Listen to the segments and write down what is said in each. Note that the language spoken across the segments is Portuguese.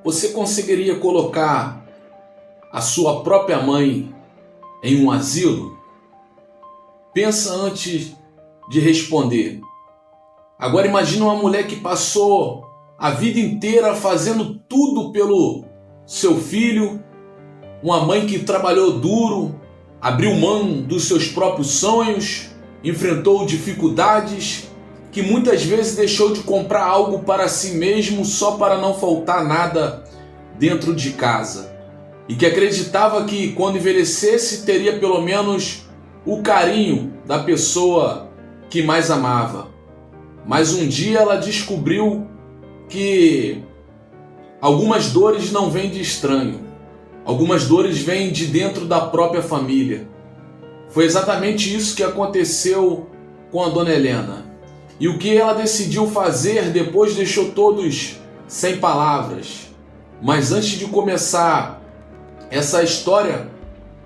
Você conseguiria colocar a sua própria mãe em um asilo? Pensa antes de responder. Agora imagine uma mulher que passou a vida inteira fazendo tudo pelo seu filho, uma mãe que trabalhou duro, abriu mão dos seus próprios sonhos, enfrentou dificuldades, que muitas vezes deixou de comprar algo para si mesmo só para não faltar nada dentro de casa, e que acreditava que quando envelhecesse teria pelo menos o carinho da pessoa que mais amava. Mas um dia ela descobriu que algumas dores não vêm de estranho, algumas dores vêm de dentro da própria família. Foi exatamente isso que aconteceu com a Dona Helena. E o que ela decidiu fazer depois deixou todos sem palavras. Mas antes de começar essa história,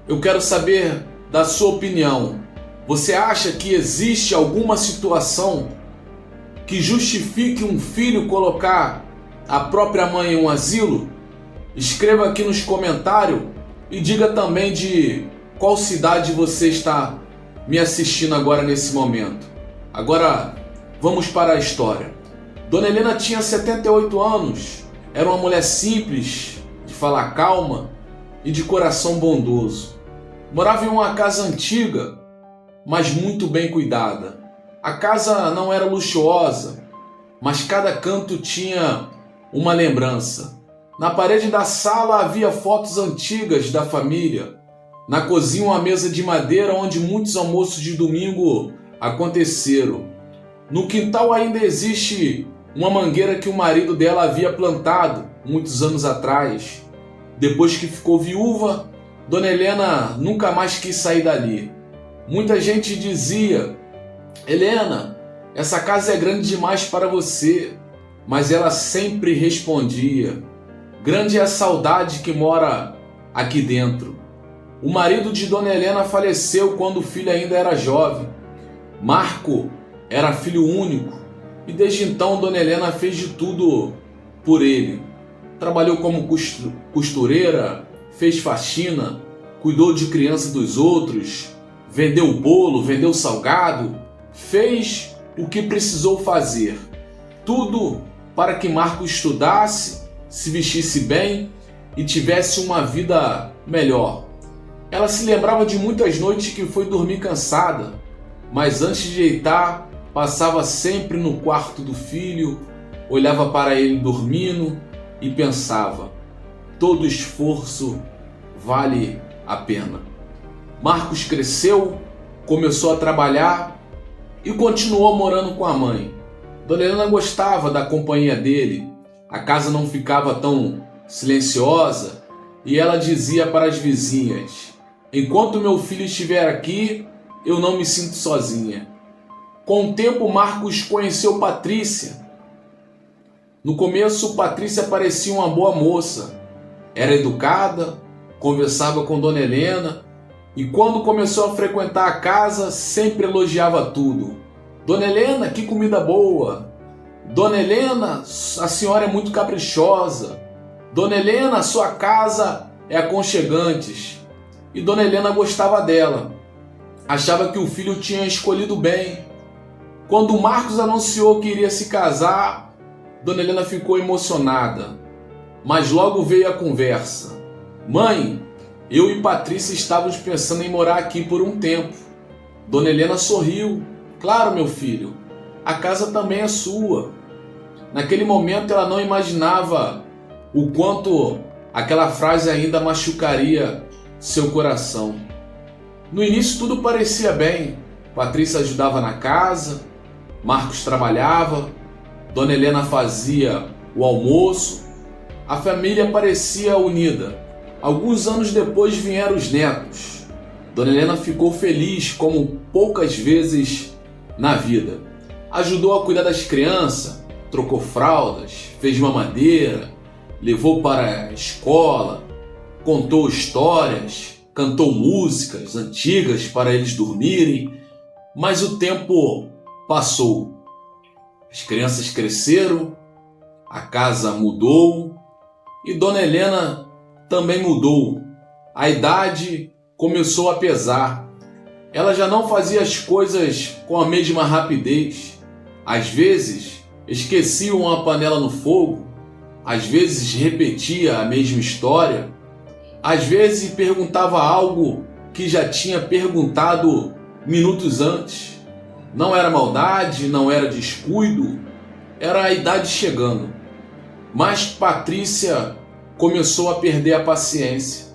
eu quero saber da sua opinião. Você acha que existe alguma situação que justifique um filho colocar a própria mãe em um asilo? Escreva aqui nos comentários e diga também de qual cidade você está me assistindo agora nesse momento. Agora vamos para a história. Dona Helena tinha 78 anos, era uma mulher simples, de falar calma e de coração bondoso. Morava em uma casa antiga, mas muito bem cuidada. A casa não era luxuosa, mas cada canto tinha uma lembrança. Na parede da sala havia fotos antigas da família. Na cozinha uma mesa de madeira onde muitos almoços de domingo aconteceram. No quintal ainda existe uma mangueira que o marido dela havia plantado muitos anos atrás. Depois que ficou viúva, Dona Helena nunca mais quis sair dali. Muita gente dizia: Helena, essa casa é grande demais para você. Mas ela sempre respondia: grande é a saudade que mora aqui dentro. O marido de Dona Helena faleceu quando o filho ainda era jovem. Marco era filho único e desde então Dona Helena fez de tudo por ele. Trabalhou como costureira, fez faxina, cuidou de criança dos outros, vendeu bolo, vendeu salgado, fez o que precisou fazer. Tudo para que Marco estudasse, se vestisse bem e tivesse uma vida melhor. Ela se lembrava de muitas noites que foi dormir cansada, mas antes de deitar, passava sempre no quarto do filho, olhava para ele dormindo e pensava: todo esforço vale a pena. Marcos cresceu, começou a trabalhar e continuou morando com a mãe. Dona Helena gostava da companhia dele, a casa não ficava tão silenciosa e ela dizia para as vizinhas: enquanto meu filho estiver aqui, eu não me sinto sozinha. Com o tempo, Marcos conheceu Patrícia. No começo, Patrícia parecia uma boa moça. Era educada, conversava com Dona Helena e quando começou a frequentar a casa, sempre elogiava tudo. Dona Helena, que comida boa! Dona Helena, a senhora é muito caprichosa. Dona Helena, sua casa é aconchegante. E Dona Helena gostava dela. Achava que o filho tinha escolhido bem. Quando Marcos anunciou que iria se casar, Dona Helena ficou emocionada. Mas logo veio a conversa. Mãe, eu e Patrícia estávamos pensando em morar aqui por um tempo. Dona Helena sorriu. Claro, meu filho, a casa também é sua. Naquele momento ela não imaginava o quanto aquela frase ainda machucaria seu coração. No início tudo parecia bem. Patrícia ajudava na casa, Marcos trabalhava, Dona Helena fazia o almoço, a família parecia unida. Alguns anos depois vieram os netos. Dona Helena ficou feliz como poucas vezes na vida. Ajudou a cuidar das crianças, trocou fraldas, fez mamadeira, levou para a escola, contou histórias, cantou músicas antigas para eles dormirem, mas o tempo passou. As crianças cresceram, a casa mudou E Dona Helena também mudou. A idade começou a pesar. Ela já não fazia as coisas com a mesma rapidez. Às vezes, esquecia uma panela no fogo. Às vezes, repetia a mesma história. Às vezes, perguntava algo que já tinha perguntado minutos antes. Não era maldade, não era descuido, era a idade chegando. Mas Patrícia começou a perder a paciência.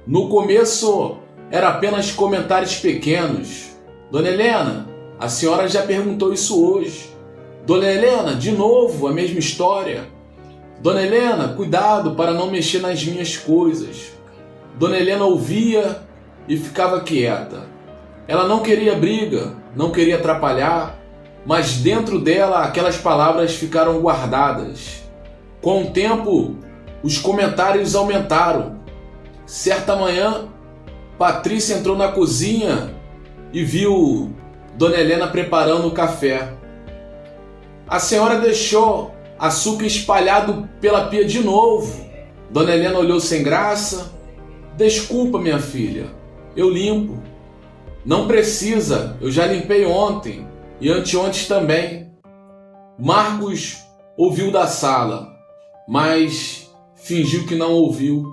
No começo, era apenas comentários pequenos. Dona Helena, a senhora já perguntou isso hoje. Dona Helena, de novo, a mesma história. Dona Helena, cuidado para não mexer nas minhas coisas. Dona Helena ouvia e ficava quieta. Ela não queria briga, não queria atrapalhar, mas dentro dela aquelas palavras ficaram guardadas. Com o tempo, os comentários aumentaram. Certa manhã, Patrícia entrou na cozinha e viu Dona Helena preparando o café. A senhora deixou açúcar espalhado pela pia de novo. Dona Helena olhou sem graça. Desculpa, minha filha, eu limpo. Não precisa, eu já limpei ontem e anteontem também. Marcos ouviu da sala, mas fingiu que não ouviu.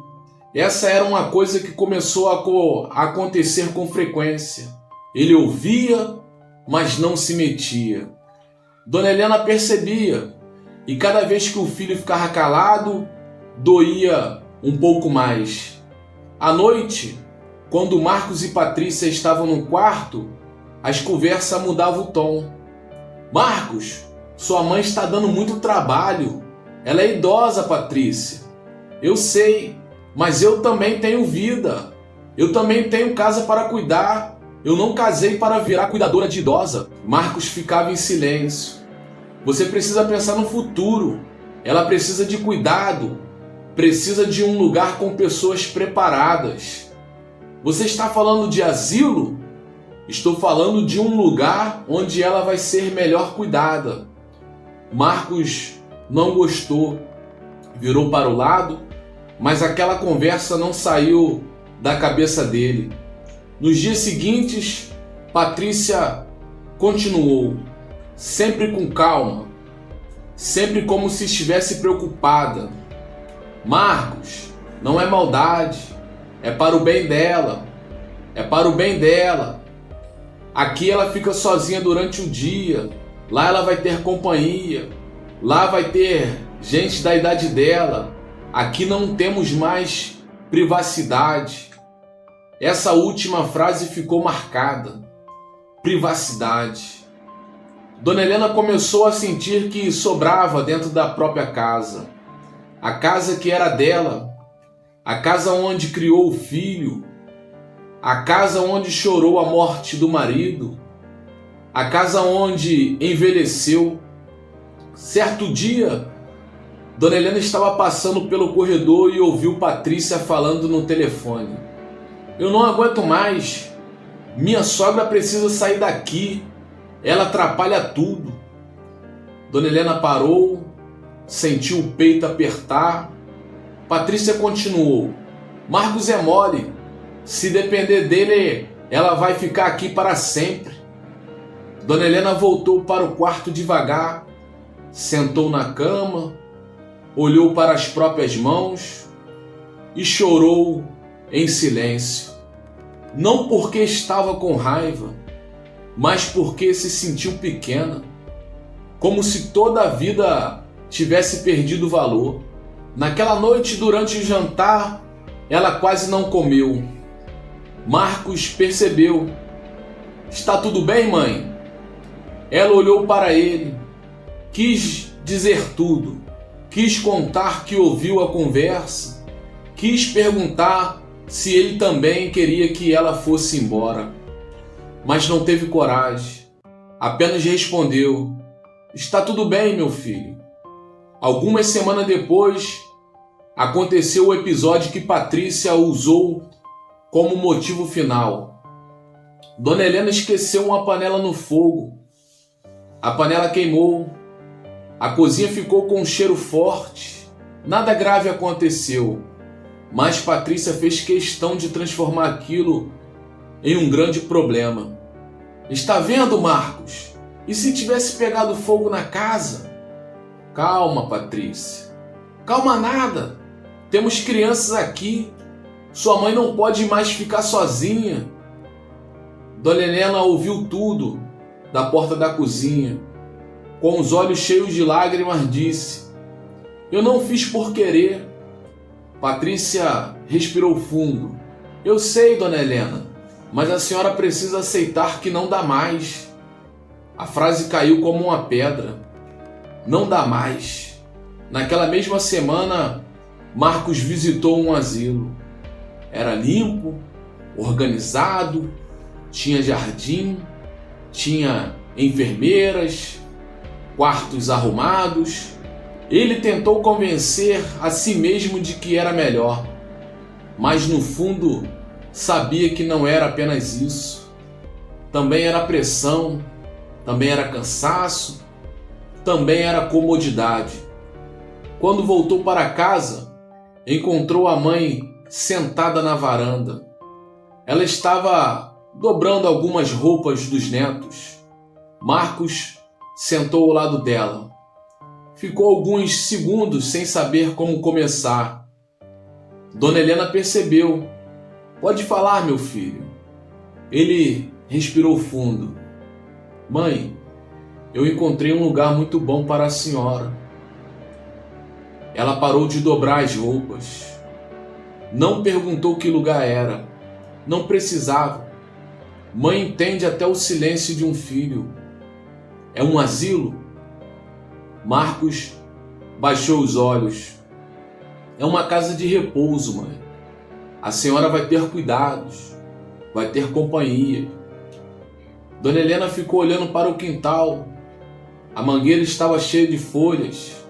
Essa era uma coisa que começou a acontecer com frequência. Ele ouvia, mas não se metia. Dona Helena percebia, e cada vez que o filho ficava calado, doía um pouco mais. À noite, quando Marcos e Patrícia estavam no quarto, as conversas mudavam o tom. Marcos, sua mãe está dando muito trabalho. Ela é idosa, Patrícia. Eu sei, mas eu também tenho vida. Eu também tenho casa para cuidar. Eu não casei para virar cuidadora de idosa. Marcos ficava em silêncio. Você precisa pensar no futuro. Ela precisa de cuidado. Precisa de um lugar com pessoas preparadas. Você está falando de asilo? Estou falando de um lugar onde ela vai ser melhor cuidada. Marcos não gostou. Virou para o lado, mas aquela conversa não saiu da cabeça dele. Nos dias seguintes, Patrícia continuou, sempre com calma, sempre como se estivesse preocupada. Marcos, não é maldade, é para o bem dela, é para o bem dela. Aqui ela fica sozinha durante o dia, lá ela vai ter companhia, lá vai ter gente da idade dela. Aqui não temos mais privacidade. Essa última frase ficou marcada. Privacidade. Dona Helena começou a sentir que sobrava dentro da própria casa. A casa que era dela. A casa onde criou o filho. A casa onde chorou a morte do marido. A casa onde envelheceu. Certo dia, Dona Helena estava passando pelo corredor e ouviu Patrícia falando no telefone. Eu não aguento mais. Minha sogra precisa sair daqui. Ela atrapalha tudo. Dona Helena parou, sentiu o peito apertar. Patrícia continuou. Marcos é mole. Se depender dele, ela vai ficar aqui para sempre. Dona Helena voltou para o quarto devagar, sentou na cama, olhou para as próprias mãos e chorou em silêncio. Não porque estava com raiva, mas porque se sentiu pequena, como se toda a vida tivesse perdido valor. Naquela noite, durante o jantar, ela quase não comeu. Marcos percebeu. Está tudo bem, mãe? Ela olhou para ele, quis dizer tudo, quis contar que ouviu a conversa, quis perguntar se ele também queria que ela fosse embora, mas não teve coragem. Apenas respondeu: está tudo bem, meu filho. Algumas semanas depois, aconteceu o episódio que Patrícia usou como motivo final. Dona Helena esqueceu uma panela no fogo. A panela queimou. A cozinha ficou com um cheiro forte. Nada grave aconteceu, mas Patrícia fez questão de transformar aquilo em um grande problema. Está vendo, Marcos? E se tivesse pegado fogo na casa? Calma, Patrícia. Calma nada. Temos crianças aqui. Sua mãe não pode mais ficar sozinha. Dona Helena ouviu tudo da porta da cozinha. Com os olhos cheios de lágrimas, disse: eu não fiz por querer. Patrícia respirou fundo. Eu sei, Dona Helena, mas a senhora precisa aceitar que não dá mais. A frase caiu como uma pedra. Não dá mais. Naquela mesma semana, Marcos visitou um asilo. Era limpo, organizado, tinha jardim, tinha enfermeiras, quartos arrumados. Ele tentou convencer a si mesmo de que era melhor, mas no fundo sabia que não era apenas isso. Também era pressão, também era cansaço, também era comodidade. Quando voltou para casa, encontrou a mãe sentada na varanda. Ela estava dobrando algumas roupas dos netos. Marcos sentou ao lado dela. Ficou alguns segundos sem saber como começar. Dona Helena percebeu. Pode falar, meu filho. Ele respirou fundo. Mãe, eu encontrei um lugar muito bom para a senhora. Ela parou de dobrar as roupas. Não perguntou que lugar era. Não precisava. Mãe entende até o silêncio de um filho. É um asilo? Marcos baixou os olhos. É uma casa de repouso, mãe. A senhora vai ter cuidados, vai ter companhia. Dona Helena ficou olhando para o quintal. A mangueira estava cheia de folhas.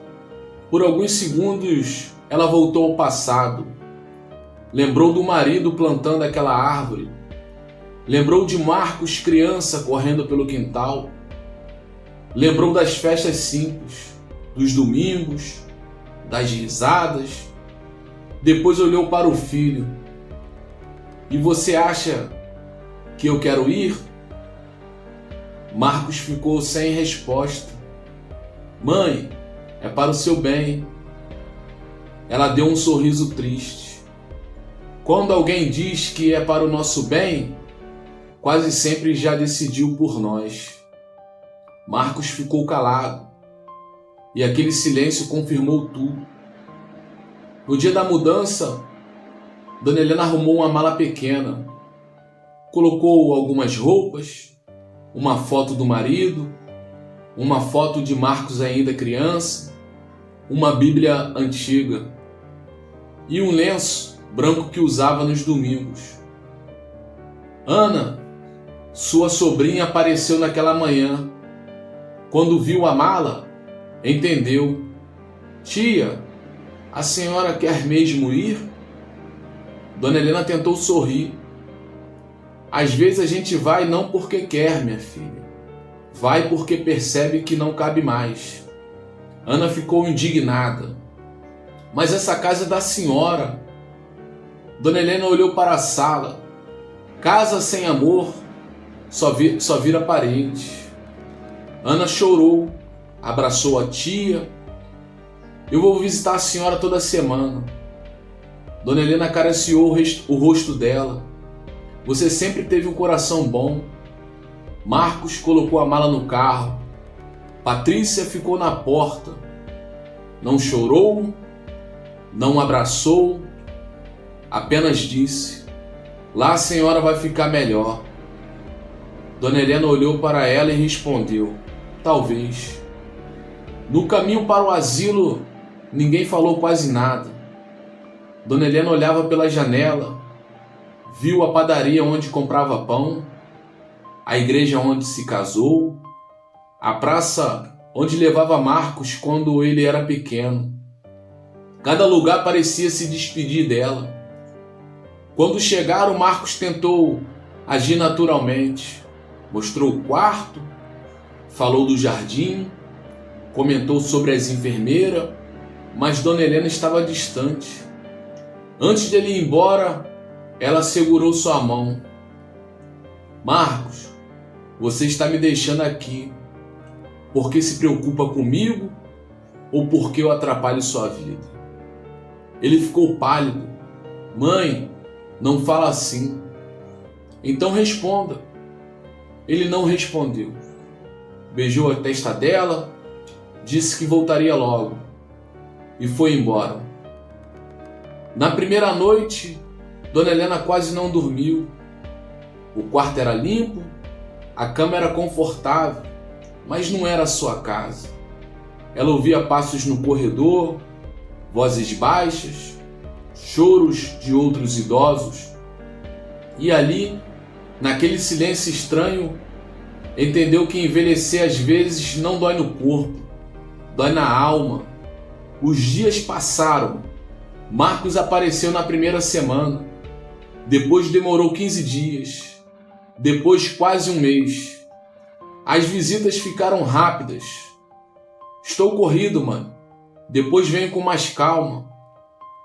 Por alguns segundos, ela voltou ao passado. Lembrou do marido plantando aquela árvore. Lembrou de Marcos, criança, correndo pelo quintal. Lembrou das festas simples, dos domingos, das risadas. Depois olhou para o filho. E você acha que eu quero ir? Marcos ficou sem resposta. Mãe, é para o seu bem. Ela deu um sorriso triste. Quando alguém diz que é para o nosso bem, quase sempre já decidiu por nós. Marcos ficou calado, e aquele silêncio confirmou tudo. No dia da mudança, Dona Helena arrumou uma mala pequena, colocou algumas roupas, uma foto do marido, uma foto de Marcos ainda criança, uma Bíblia antiga e um lenço branco que usava nos domingos. Ana, sua sobrinha, apareceu naquela manhã. Quando viu a mala, entendeu. Tia, a senhora quer mesmo ir? Dona Helena tentou sorrir. Às vezes a gente vai não porque quer, minha filha. Vai porque percebe que não cabe mais. Ana ficou indignada. Mas essa casa é da senhora. Dona Helena olhou para a sala. Casa sem amor só vira parede. Ana chorou, abraçou a tia. Eu vou visitar a senhora toda semana. Dona Helena acariciou o rosto dela. Você sempre teve um coração bom. Marcos colocou a mala no carro. Patrícia ficou na porta. Não chorou, não abraçou, apenas disse: lá a senhora vai ficar melhor. Dona Helena olhou para ela e respondeu: talvez. No caminho para o asilo, ninguém falou quase nada. Dona Helena olhava pela janela, viu a padaria onde comprava pão, a igreja onde se casou, a praça onde levava Marcos quando ele era pequeno. Cada lugar parecia se despedir dela. Quando chegaram, Marcos tentou agir naturalmente. Mostrou o quarto, falou do jardim, comentou sobre as enfermeiras, mas Dona Helena estava distante. Antes dele ir embora, ela segurou sua mão. Marcos, você está me deixando aqui porque se preocupa comigo ou porque eu atrapalho sua vida? Ele ficou pálido. Mãe, não fala assim. Então responda. Ele não respondeu. Beijou a testa dela, disse que voltaria logo e foi embora. Na primeira noite, Dona Helena quase não dormiu. O quarto era limpo, a cama era confortável, mas não era a sua casa. Ela ouvia passos no corredor, vozes baixas, choros de outros idosos. E ali, naquele silêncio estranho, entendeu que envelhecer às vezes não dói no corpo, dói na alma. Os dias passaram. Marcos apareceu na primeira semana. Depois demorou 15 dias. Depois quase um mês. As visitas ficaram rápidas. Estou corrido, mãe. Depois venho com mais calma.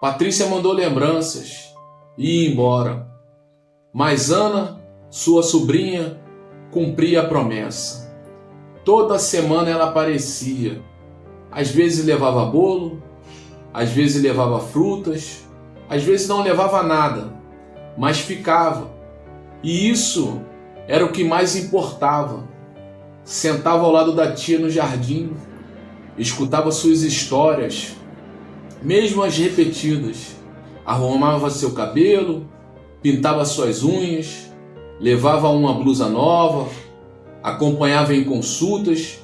Patrícia mandou lembranças e ia embora. Mas Ana, sua sobrinha, cumpria a promessa. Toda semana ela aparecia. Às vezes levava bolo, às vezes levava frutas, às vezes não levava nada, mas ficava. E isso era o que mais importava. Sentava ao lado da tia no jardim, escutava suas histórias, mesmo as repetidas. Arrumava seu cabelo, pintava suas unhas, levava uma blusa nova, acompanhava em consultas.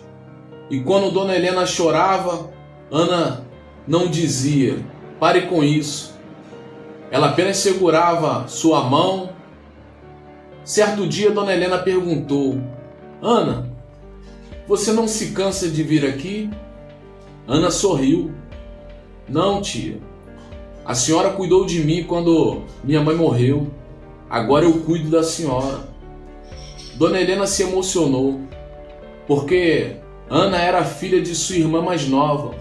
E quando Dona Helena chorava, Ana não dizia, pare com isso. Ela apenas segurava sua mão. Certo dia, Dona Helena perguntou, Ana, você não se cansa de vir aqui? Ana sorriu. Não, tia. A senhora cuidou de mim quando minha mãe morreu. Agora eu cuido da senhora. Dona Helena se emocionou, porque Ana era filha de sua irmã mais nova,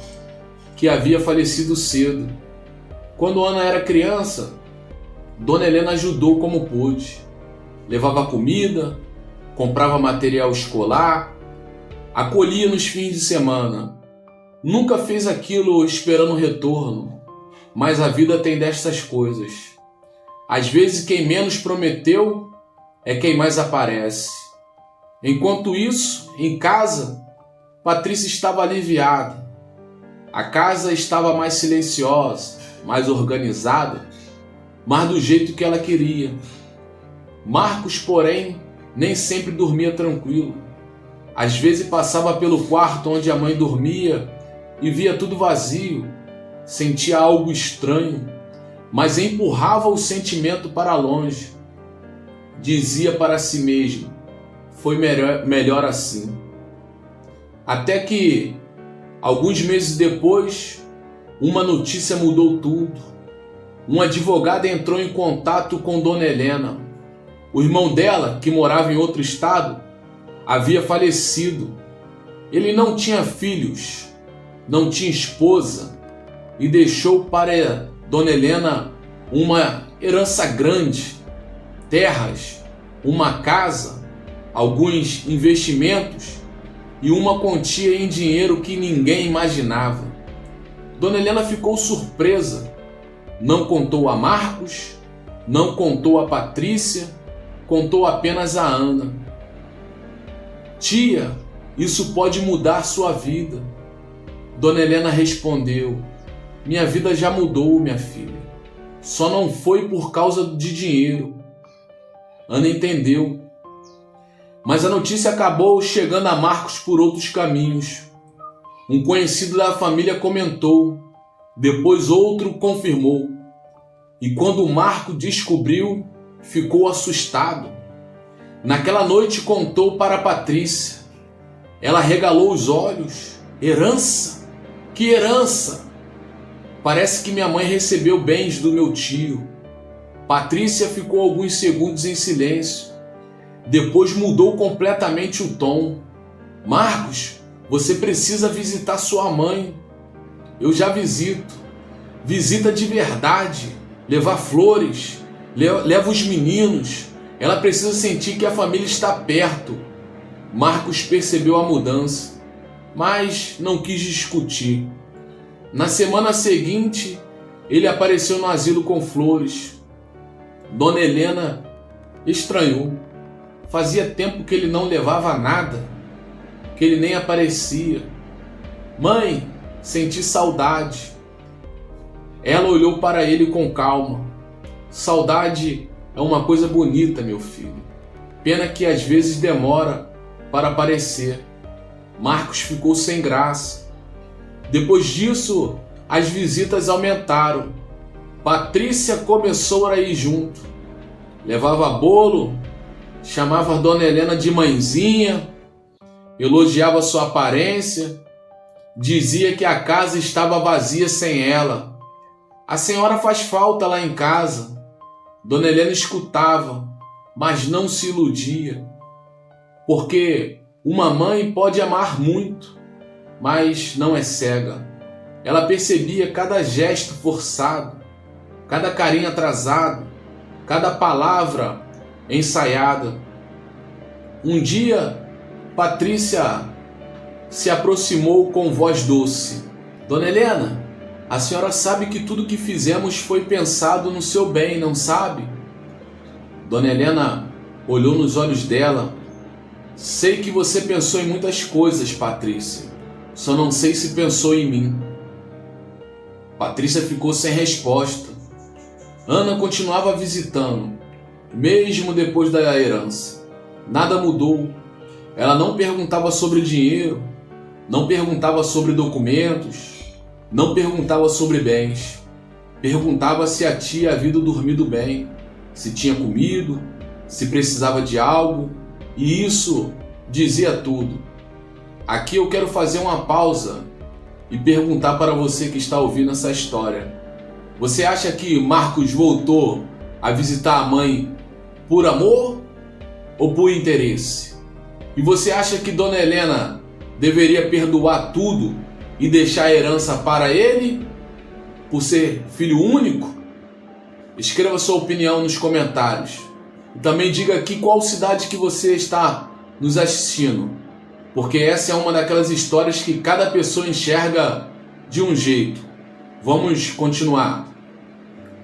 que havia falecido cedo. Quando Ana era criança, Dona Helena ajudou como pôde. Levava comida, comprava material escolar, acolhia nos fins de semana. Nunca fez aquilo esperando retorno, mas a vida tem destas coisas. Às vezes quem menos prometeu é quem mais aparece. Enquanto isso, em casa, Patrícia estava aliviada. A casa estava mais silenciosa, mais organizada, mas do jeito que ela queria. Marcos, porém, nem sempre dormia tranquilo. Às vezes passava pelo quarto onde a mãe dormia e via tudo vazio, sentia algo estranho, mas empurrava o sentimento para longe. Dizia para si mesmo, foi melhor assim. Até que, alguns meses depois, uma notícia mudou tudo. Um advogado entrou em contato com Dona Helena. O irmão dela, que morava em outro estado, havia falecido. Ele não tinha filhos, não tinha esposa e deixou para Dona Helena uma herança grande, terras, uma casa, alguns investimentos e uma quantia em dinheiro que ninguém imaginava. Dona Helena ficou surpresa. Não contou a Marcos, não contou a Patrícia, contou apenas a Ana. Tia, isso pode mudar sua vida. Dona Helena respondeu, minha vida já mudou, minha filha. Só não foi por causa de dinheiro. Ana entendeu. Mas a notícia acabou chegando a Marcos por outros caminhos. Um conhecido da família comentou, depois outro confirmou. E quando o Marco descobriu, ficou assustado. Naquela noite contou para Patrícia. Ela regalou os olhos. Herança? Que herança? Parece que minha mãe recebeu bens do meu tio. Patrícia ficou alguns segundos em silêncio. Depois mudou completamente o tom. Marcos, você precisa visitar sua mãe. eu já visito. Visita de verdade, levar flores, leva os meninos. Ela precisa sentir que a família está perto. Marcos percebeu a mudança, mas não quis discutir. Na semana seguinte, ele apareceu no asilo com flores. Dona Helena estranhou. Fazia tempo que ele não levava nada, que ele nem aparecia. Mãe, senti saudade. Ela olhou para ele com calma. Saudade é uma coisa bonita, meu filho. Pena que às vezes demora para aparecer. Marcos ficou sem graça. Depois disso, as visitas aumentaram. Patrícia começou a ir junto. Levava bolo, chamava a Dona Helena de mãezinha, elogiava sua aparência, dizia que a casa estava vazia sem ela. A senhora faz falta lá em casa. Dona Helena escutava, mas não se iludia, porque uma mãe pode amar muito, mas não é cega. Ela percebia cada gesto forçado, cada carinho atrasado, cada palavra ensaiada. Um dia, Patrícia se aproximou com voz doce. Dona Helena, a senhora sabe que tudo que fizemos foi pensado no seu bem, não sabe? Dona Helena olhou nos olhos dela. Sei que você pensou em muitas coisas, Patrícia. Só não sei se pensou em mim. Patrícia ficou sem resposta. Ana continuava visitando, mesmo depois da herança. Nada mudou. Ela não perguntava sobre dinheiro, não perguntava sobre documentos, não perguntava sobre bens. Perguntava se a tia havia dormido bem, se tinha comido, se precisava de algo, e isso dizia tudo. Aqui eu quero fazer uma pausa e perguntar para você que está ouvindo essa história. Você acha que Marcos voltou a visitar a mãe por amor ou por interesse? E você acha que Dona Helena deveria perdoar tudo e deixar a herança para ele, por ser filho único? Escreva sua opinião nos comentários. E também diga aqui qual cidade que você está nos assistindo, porque essa é uma daquelas histórias que cada pessoa enxerga de um jeito. Vamos continuar.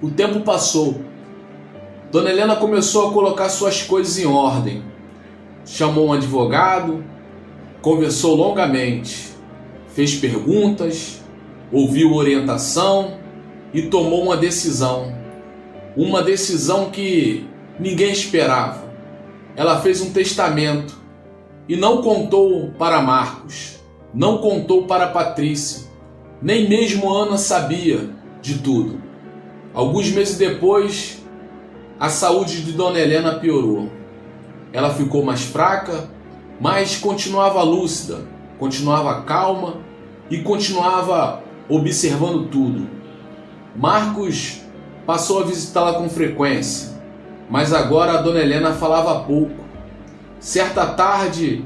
O tempo passou. Dona Helena começou a colocar suas coisas em ordem. Chamou um advogado, conversou longamente, fez perguntas, ouviu orientação e tomou uma decisão. Uma decisão que ninguém esperava. Ela fez um testamento e não contou para Marcos, não contou para Patrícia, nem mesmo Ana sabia de tudo. Alguns meses depois, a saúde de Dona Helena piorou. Ela ficou mais fraca, mas continuava lúcida, continuava calma e continuava observando tudo. Marcos passou a visitá-la com frequência, mas agora a Dona Helena falava pouco. Certa tarde,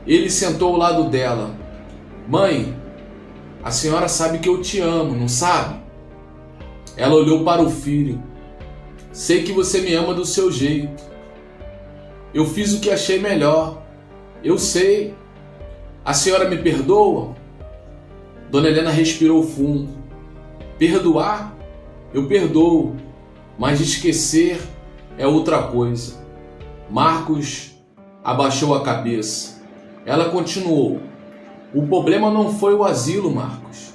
ele sentou ao lado dela. Mãe, a senhora sabe que eu te amo, não sabe? Ela olhou para o filho. Sei que você me ama do seu jeito. Eu fiz o que achei melhor. Eu sei. A senhora me perdoa? Dona Helena respirou fundo. Perdoar? Eu perdoo, mas esquecer é outra coisa. Marcos abaixou a cabeça. Ela continuou. O problema não foi o asilo, Marcos.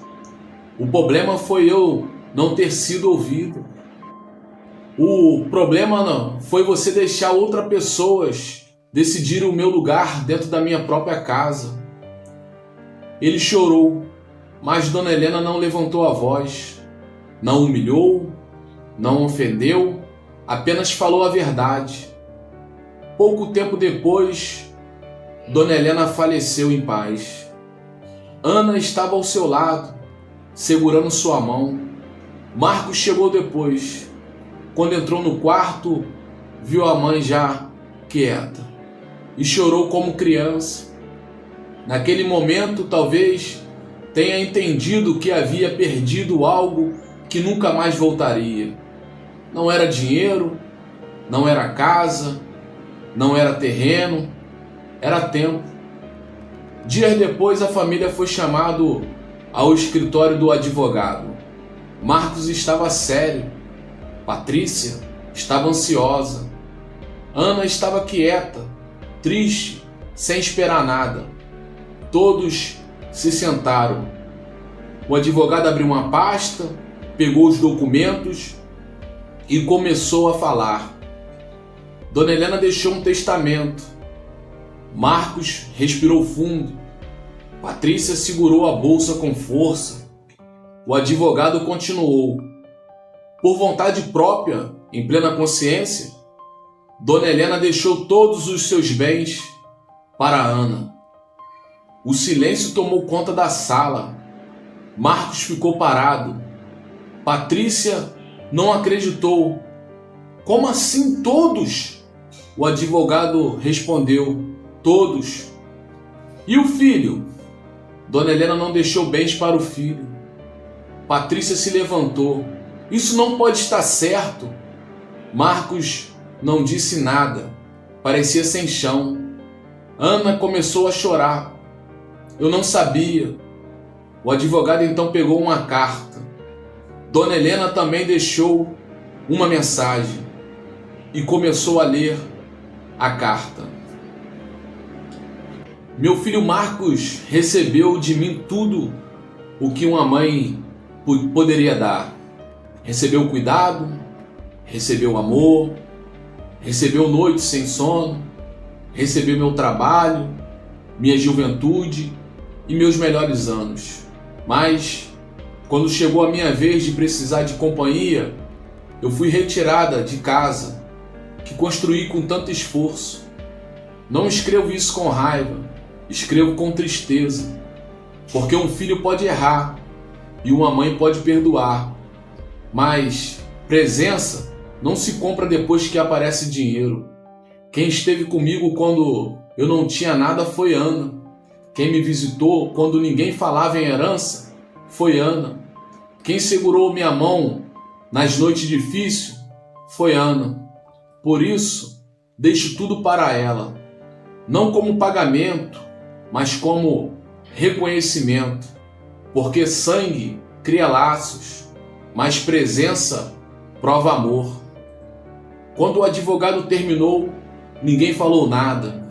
O problema foi eu não ter sido ouvido. O problema não foi você deixar outras pessoas decidir o meu lugar dentro da minha própria casa. Ele chorou, mas Dona Helena não levantou a voz, não humilhou, não ofendeu, apenas falou a verdade. Pouco tempo depois, Dona Helena faleceu em paz. Ana estava ao seu lado, segurando sua mão. Marcos chegou depois. Quando entrou no quarto, viu a mãe já quieta e chorou como criança. Naquele momento, talvez tenha entendido que havia perdido algo que nunca mais voltaria. Não era dinheiro, não era casa, não era terreno, era tempo. Dias depois, a família foi chamado ao escritório do advogado. Marcos estava sério, Patrícia estava ansiosa, Ana estava quieta, triste, sem esperar nada. Todos se sentaram. O advogado abriu uma pasta, pegou os documentos e começou a falar. Dona Helena deixou um testamento. Marcos respirou fundo. Patrícia segurou a bolsa com força. O advogado continuou. Por vontade própria, em plena consciência, Dona Helena deixou todos os seus bens para Ana. O silêncio tomou conta da sala. Marcos ficou parado. Patrícia não acreditou. Como assim todos? O advogado respondeu: todos. E o filho? Dona Helena não deixou bens para o filho. Patrícia se levantou. Isso não pode estar certo. Marcos não disse nada. Parecia sem chão. Ana começou a chorar. Eu não sabia. O advogado então pegou uma carta. Dona Helena também deixou uma mensagem e começou a ler a carta. Meu filho Marcos recebeu de mim tudo o que uma mãe poderia dar. Recebeu cuidado, recebeu amor, recebeu noites sem sono, recebeu meu trabalho, minha juventude e meus melhores anos. Mas, quando chegou a minha vez de precisar de companhia, eu fui retirada de casa, que construí com tanto esforço. Não escrevo isso com raiva, escrevo com tristeza, porque um filho pode errar e uma mãe pode perdoar, mas presença não se compra depois que aparece dinheiro. Quem esteve comigo quando eu não tinha nada foi Ana. Quem me visitou quando ninguém falava em herança foi Ana. Quem segurou minha mão nas noites difíceis foi Ana. Por isso, deixo tudo para ela, não como pagamento, mas como reconhecimento, porque sangue cria laços, mas presença prova amor. Quando o advogado terminou, ninguém falou nada.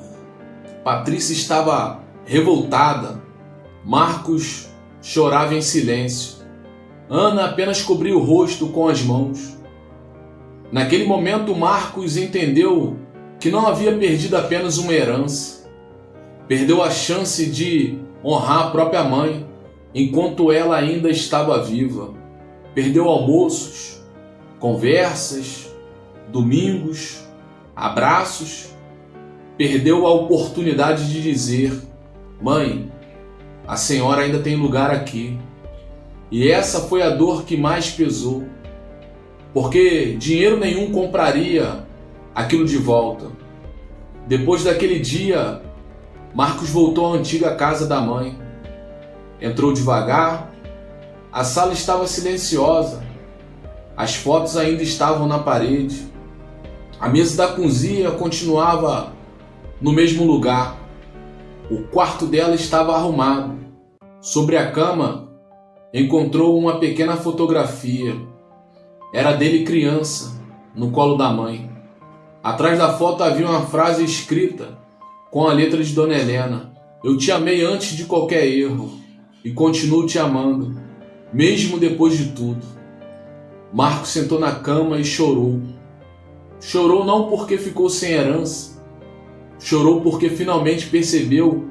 Patrícia estava revoltada. Marcos chorava em silêncio. Ana apenas cobria o rosto com as mãos. Naquele momento, Marcos entendeu que não havia perdido apenas uma herança. Perdeu a chance de honrar a própria mãe enquanto ela ainda estava viva. Perdeu almoços, conversas, domingos, abraços. Perdeu a oportunidade de dizer: mãe, a senhora ainda tem lugar aqui. E essa foi a dor que mais pesou, porque dinheiro nenhum compraria aquilo de volta. Depois daquele dia, Marcos voltou à antiga casa da mãe. Entrou devagar. A sala estava silenciosa. As fotos ainda estavam na parede. A mesa da cozinha continuava no mesmo lugar. O quarto dela estava arrumado. Sobre a cama, encontrou uma pequena fotografia. Era dele criança, no colo da mãe. Atrás da foto havia uma frase escrita com a letra de Dona Helena: eu te amei antes de qualquer erro e continuo te amando, mesmo depois de tudo. Marcos sentou na cama e chorou. Chorou não porque ficou sem herança. Chorou porque finalmente percebeu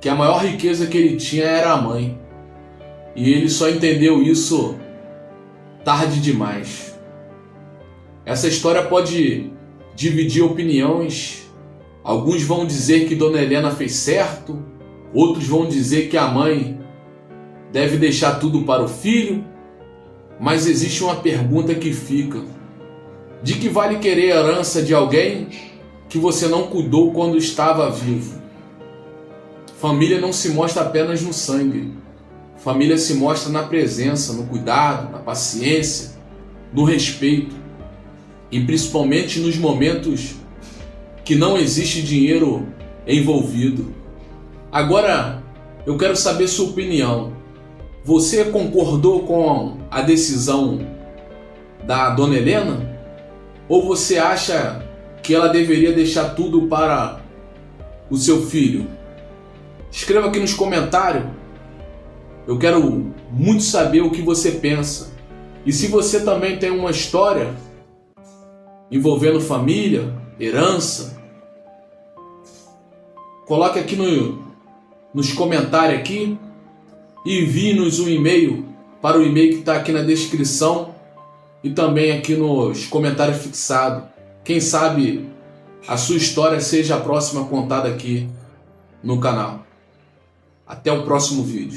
que a maior riqueza que ele tinha era a mãe. E ele só entendeu isso tarde demais. Essa história pode dividir opiniões. Alguns vão dizer que Dona Helena fez certo, outros vão dizer que a mãe deve deixar tudo para o filho, mas existe uma pergunta que fica: de que vale querer a herança de alguém que você não cuidou quando estava vivo? Família não se mostra apenas no sangue. Família se mostra na presença, no cuidado, na paciência, no respeito e principalmente nos momentos que não existe dinheiro envolvido. Agora, eu quero saber sua opinião. Você concordou com a decisão da dona Helena? Ou você acha que ela deveria deixar tudo para o seu filho? Escreva aqui nos comentários. Eu quero muito saber o que você pensa. E se você também tem uma história envolvendo família, herança, coloque aqui nos comentários aqui e envie-nos um e-mail para o e-mail que está aqui na descrição e também aqui nos comentários fixados. Quem sabe a sua história seja a próxima contada aqui no canal. Até o próximo vídeo.